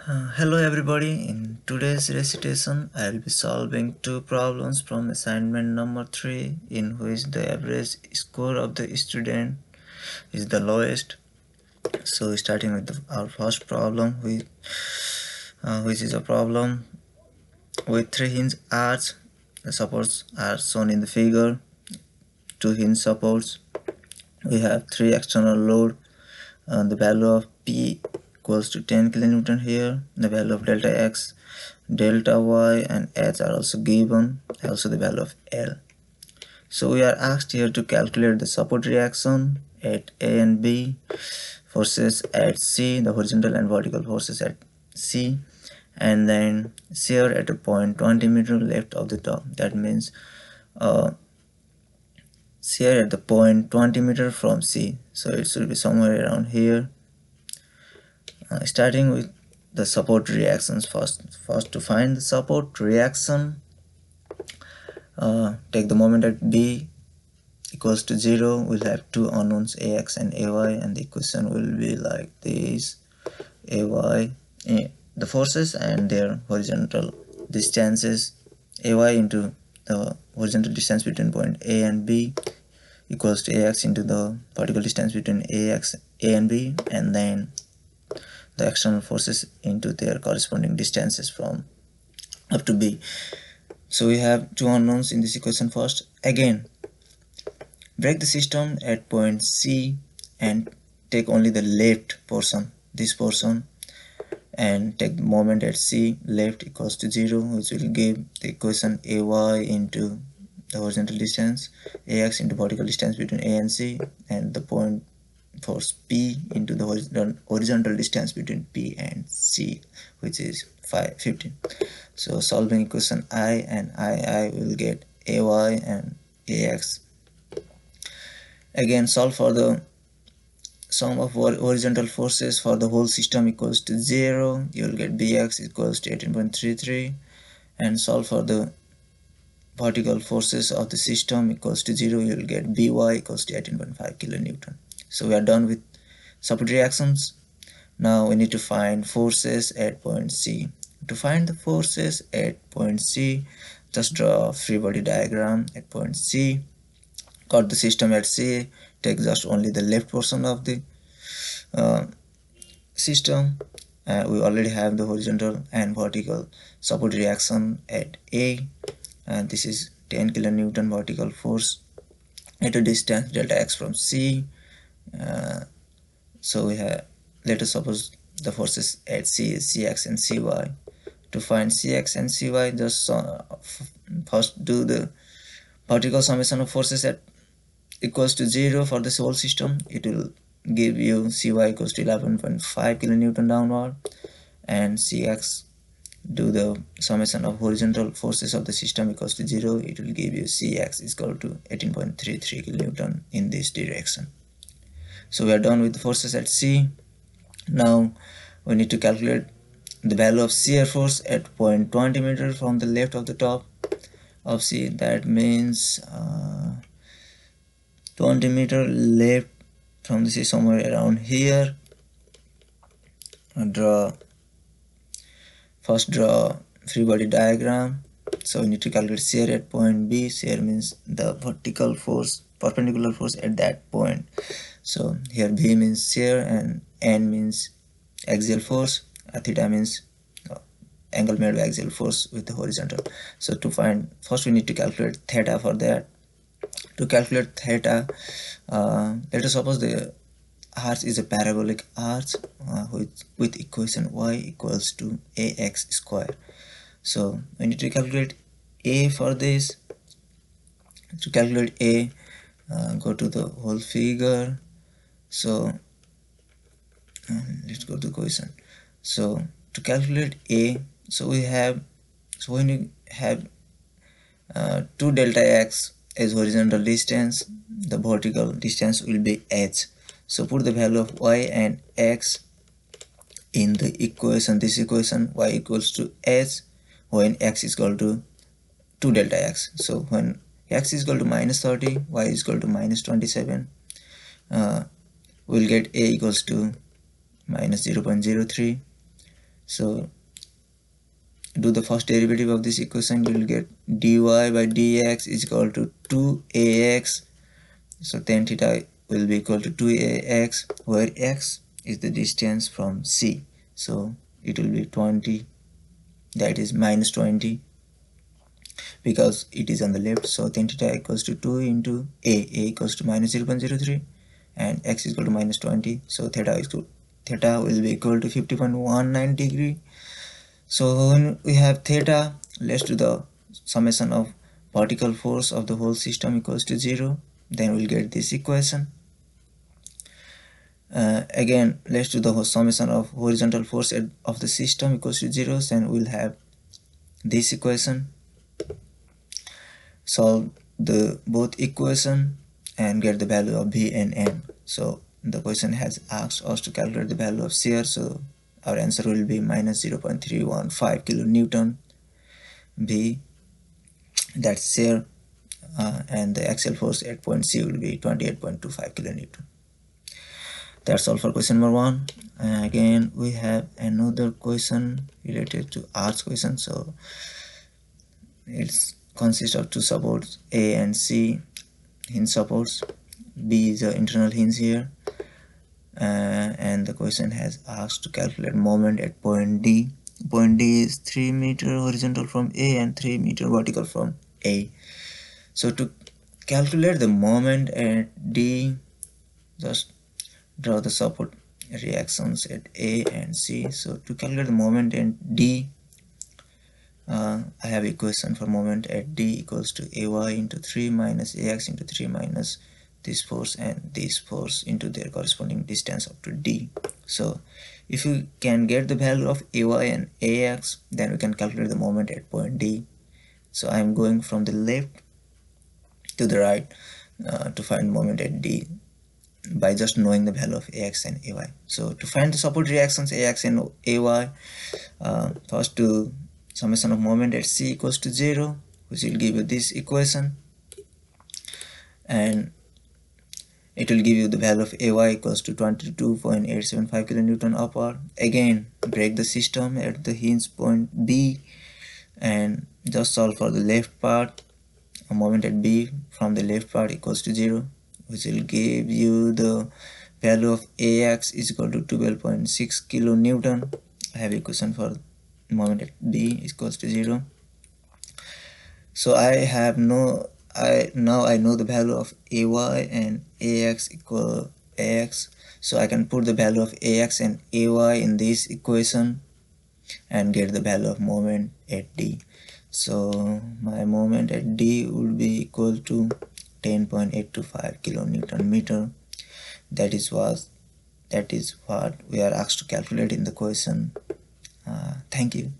Hello everybody, in today's recitation I will be solving two problems from assignment number 3 in which the average score of the student is the lowest. So starting with our first problem which is a problem with 3 hinge arcs. The supports are shown in the figure. 2 hinge supports. We have 3 external load. The value of P equals to 10 kilonewton here. The value of delta X, delta Y and H are also given, also the value of L. So we are asked here to calculate the support reaction at A and B, forces at C, the horizontal and vertical forces at C, and then shear at a point 20 meter left of the top. That means shear at the point 20 meter from C. So it should be somewhere around here. Starting with the support reactions first to find the support reaction, take the moment at B equals to 0. We'll have two unknowns AX and AY, and the equation will be like this: AY, the forces and their horizontal distances, AY into the horizontal distance between point A and B equals to AX into the vertical distance between A and B, and then the external forces into their corresponding distances from up to B. So we have two unknowns in this equation. First, again, break the system at point C and take only the left portion, this portion, and take the moment at C left equals to 0, which will give the equation AY into the horizontal distance, AX into vertical distance between A and C, and the point force P into the horizontal distance between P and C, which is 15. So solving equation I and II will get AY and AX. Again, solve for the sum of horizontal forces for the whole system equals to 0. You will get BX equals to 18.33, and solve for the vertical forces of the system equals to 0. You will get BY equals to 18.5 kilonewton. So we are done with support reactions. Now we need to find forces at point C. To find the forces at point C, just draw a Freebody diagram at point C. Cut the system at C. Take just only the left portion of the system. We already have the horizontal and vertical support reaction at A, and this is 10 kilonewton vertical force at a distance delta X from C. So we have, let us suppose the forces at C is Cx and Cy. To find Cx and Cy, just first do the vertical summation of forces at equals to 0 for this whole system. It will give you Cy equals to 11.5 kilonewton downward, and Cx, do the summation of horizontal forces of the system equals to 0. It will give you Cx is equal to 18.33 kilonewton in this direction. So we are done with the forces at C. Now we need to calculate the value of shear force at point 20 meter from the left of the top of C. That means 20 meter left from the C, somewhere around here. First draw Freebody diagram. So we need to calculate shear at point B. Shear means the vertical force, perpendicular force at that point. So here V means shear and N means axial force, theta means angle made by axial force with the horizontal. So to find, first we need to calculate theta for that. To calculate theta, let us suppose the arch is a parabolic arch with equation y equals to ax square. So we need to calculate A for this. To calculate A, go to the whole figure. So let's go to the question. So to calculate A, so when you have 2 delta x as horizontal distance, the vertical distance will be h. So put the value of y and x in the equation, this equation, y equals to h when x is equal to 2 delta x. So when x is equal to minus 30, y is equal to minus 27, we'll get A equals to minus 0.03. So do the first derivative of this equation, you will get dy by dx is equal to 2ax. So tan theta will be equal to 2ax, where x is the distance from C. So it will be 20, that is minus 20, because it is on the left. So tan theta equals to 2 into a equals to minus 0.03, and x is equal to minus 20. So theta will be equal to 50.19 degree. So when we have theta, let's do the summation of vertical force of the whole system equals to 0. Then we'll get this equation. Again, let's do the summation of horizontal force of the system equals to 0. Then we'll have this equation. Solve the both equation and get the value of V and M. So the question has asked us to calculate the value of shear. So our answer will be minus 0.315 kilonewton V, that's shear, and the axial force at point C will be 28.25 kilonewton. That's all for question number 1. Again, we have another question related to arch question. So it consists of two supports, A and C hinge supports. B is the internal hinge here. And the question has asked to calculate moment at point D. Point D is 3 meter horizontal from A and 3 meter vertical from A. So to calculate the moment at D, just draw the support reactions at A and C. So to calculate the moment at D, I have equation for moment at D equals to AY into 3 minus AX into 3 minus this force and this force into their corresponding distance up to D. So if you can get the value of AY and AX, then we can calculate the moment at point D. So I am going from the left to the right to find moment at D by just knowing the value of AX and AY. So to find the support reactions AX and AY, first do summation of moment at C equals to 0, which will give you this equation, and it will give you the value of AY equals to 22.875 kilonewton upward. Again, break the system at the hinge point B and just solve for the left part. A moment at B from the left part equals to 0, which will give you the value of AX is equal to 12.6 kilonewton. I have equation for moment at B equals to 0. So now I know the value of AY and AX equal AX. So I can put the value of AX and AY in this equation and get the value of moment at D. So my moment at D would be equal to 10.825 kilonewton meter. That is what we are asked to calculate in the question. Thank you.